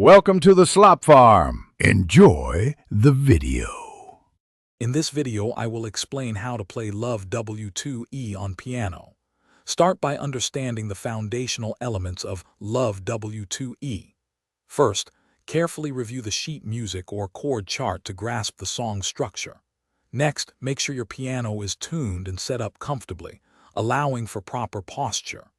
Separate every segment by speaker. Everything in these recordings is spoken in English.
Speaker 1: Welcome to the Slop Farm. Enjoy the video.
Speaker 2: In this video, I will explain how to play Love W2E on piano. Start by understanding the foundational elements of Love W2E. First, carefully review the sheet music or chord chart to grasp the song structure. Next, make sure your piano is tuned and set up comfortably, allowing for proper posture.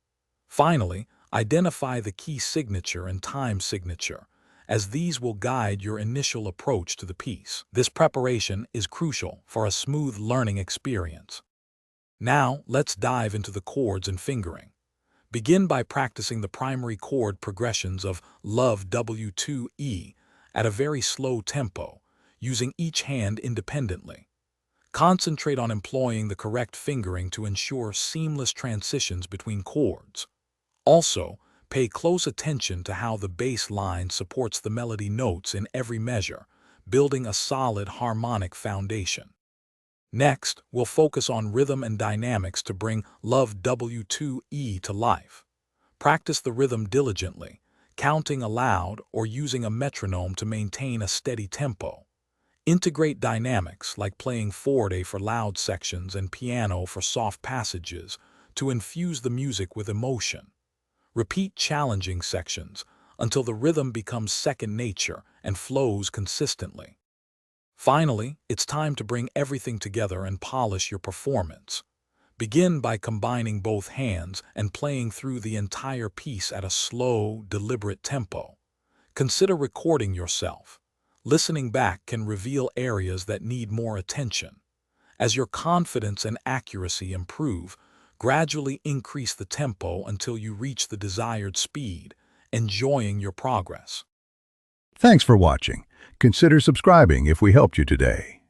Speaker 2: Finally, identify the key signature and time signature, as these will guide your initial approach to the piece. This preparation is crucial for a smooth learning experience. Now, let's dive into the chords and fingering. Begin by practicing the primary chord progressions of Love W2E at a very slow tempo, using each hand independently. Concentrate on employing the correct fingering to ensure seamless transitions between chords. Also, pay close attention to how the bass line supports the melody notes in every measure, building a solid harmonic foundation. Next, we'll focus on rhythm and dynamics to bring Love W2E to life. Practice the rhythm diligently, counting aloud or using a metronome to maintain a steady tempo. Integrate dynamics like playing forte for loud sections and piano for soft passages to infuse the music with emotion. Repeat challenging sections until the rhythm becomes second nature and flows consistently. Finally, it's time to bring everything together and polish your performance. Begin by combining both hands and playing through the entire piece at a slow, deliberate tempo. Consider recording yourself. Listening back can reveal areas that need more attention. As your confidence and accuracy improve, gradually increase the tempo until you reach the desired speed, enjoying your progress.
Speaker 1: Thanks for watching. Consider subscribing if we helped you today.